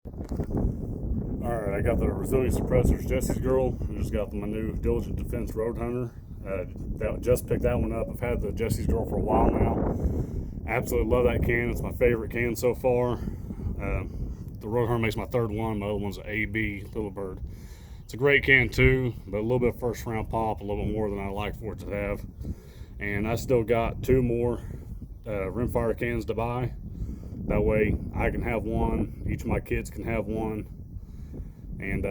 Alright, I got the Resilient Suppressors Jessie's Girl. I just got my new Diligent Defense Road Hunter. Just picked that one up. I've had the Jessie's Girl for a while now. Absolutely love that can. It's my favorite can so far. The Road Hunter makes my third one. My other one's an AB Little Bird. It's a great can too, but a little bit first round pop, a little bit more than I like for it to have. And I still got two more rimfire cans to buy. That way I can have one, each of my kids can have one. And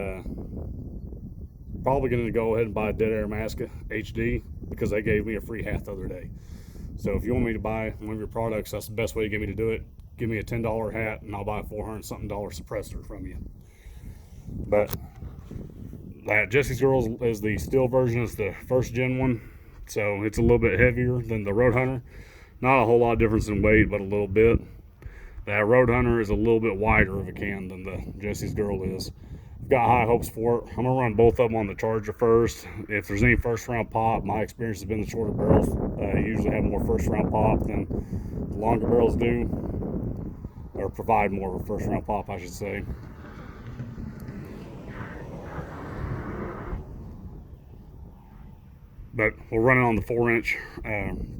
probably going to go ahead and buy a Dead Air Mask HD because they gave me a free hat the other day. So if you want me to buy one of your products, that's the best way to get me to do it. Give me a $10 hat and I'll buy a $400 something suppressor from you. But that Jessie's Girl is the steel version. It's the first gen one, so it's a little bit heavier than the Road Hunter. Not a whole lot of difference in weight, but a little bit. That Road Hunter is a little bit wider of a can than the Jessie's Girl is. Got high hopes for it. I'm gonna run both of them on the Charger first. If there's any first round pop, my experience has been the shorter barrels usually have more first round pop than the longer barrels do, or provide more of a first round pop, I should say. But we'll run it on the 4-inch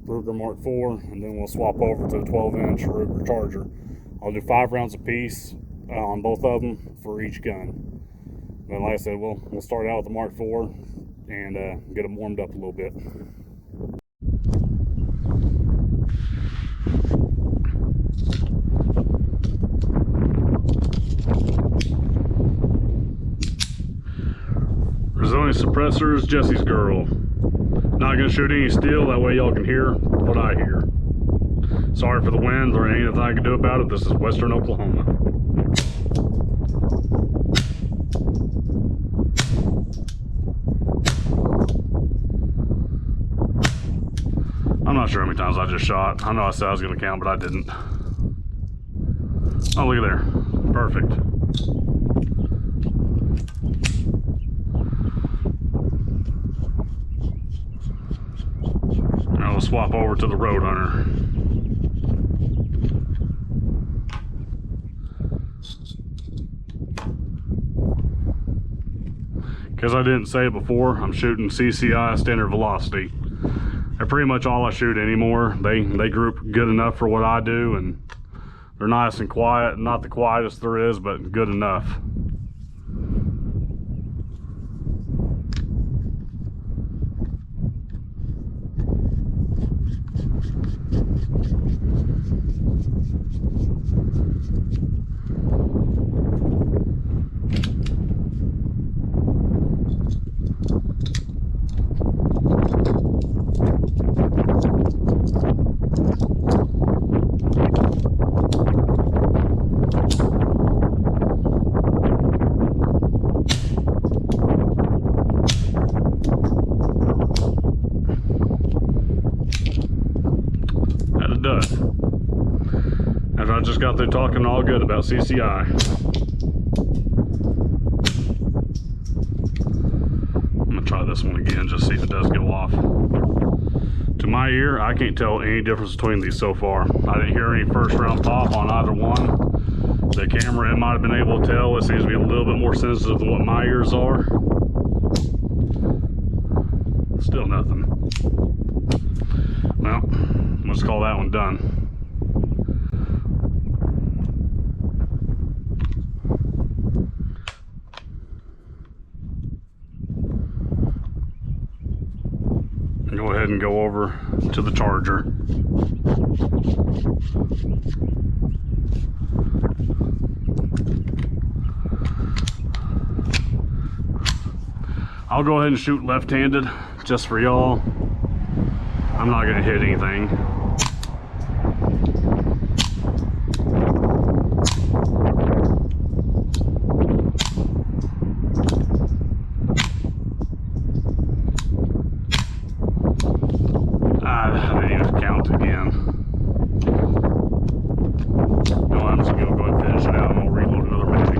Ruger Mark IV, and then we'll swap over to the 12-inch Ruger Charger. I'll do 5 rounds apiece on both of them for each gun. But like I said, we'll start out with the Mark IV and get them warmed up a little bit. Resilient Suppressors, Jessie's Girl. Not gonna shoot any steel, that way y'all can hear what I hear. Sorry for the wind, there ain't anything I can do about it. This is Western Oklahoma. I'm not sure how many times I just shot. I know I said I was gonna count, but I didn't. Oh, look at there. Perfect. Now we'll swap over to the Road Hunter. Because I didn't say it before, I'm shooting CCI standard velocity. They're pretty much all I shoot anymore. They group good enough for what I do, and they're nice and quiet. Not the quietest there is, but good enough. After I just got through talking all good about CCI. I'm gonna try this one again, just see if it does go off. To my ear, I can't tell any difference between these so far. I didn't hear any first round pop on either one. The camera, it might have been able to tell. It seems to be a little bit more sensitive than what my ears are. Still nothing. Well, let's call that one done. Go ahead and go over to the Charger. I'll go ahead and shoot left-handed just for y'all. I'm not gonna hit anything. I didn't even count again. No, I'm just gonna go ahead and finish it out and we'll reload another mag.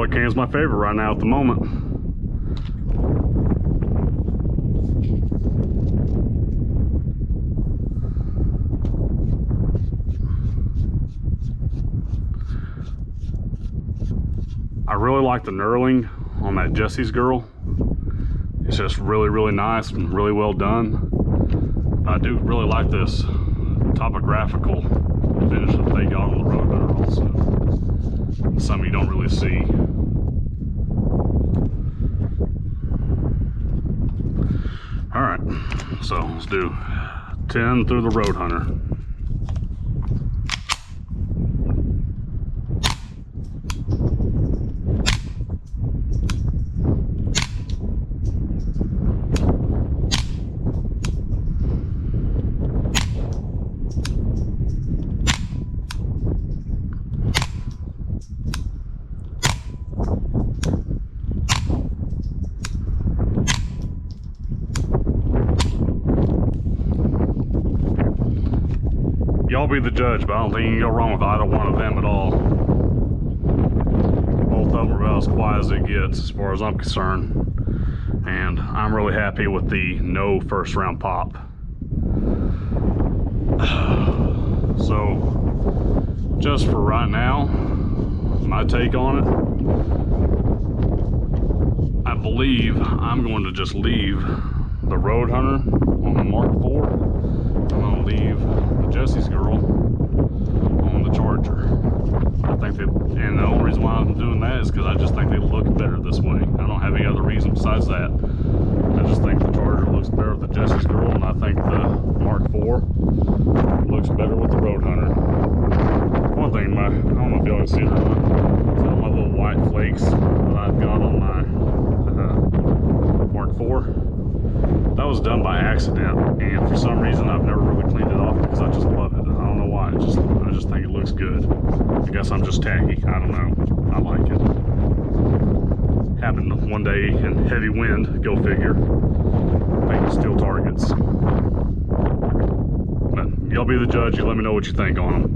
boy cam's my favorite right now at the moment. I really like the knurling on that Jessie's girl. It's just really, really nice and really well done. I do really like this topographical finish that they got on the Roadrunner also. Something you don't really see. Alright, so let's do 10 through the Roadrunner. Y'all be the judge, but I don't think you can go wrong with either one of them at all. Both of them are about as quiet as it gets as far as I'm concerned. And I'm really happy with the no first round pop. So, just for right now, my take on it, I believe I'm going to just leave the Roadrunner on the Mark IV. I'm going to leave the Jessie's girl on the Charger. I think that, and the only reason why I'm doing that is because I just think they look better this way. I don't have any other reason besides that. I just think the Charger looks better with the Jessie's girl, and I think the Mark IV looks better with the Roadrunner. One thing, I don't know if y'all can see it or not, my little white flakes that I've got on my Mark IV. That was done by accident, and for some reason I've never really cleaned it off because I just love it. I don't know why. I just think it looks good. I guess I'm just tacky. I don't know. I like it. Happened one day in heavy wind. Go figure. Painting steel targets. But y'all be the judge. You let me know what you think on them.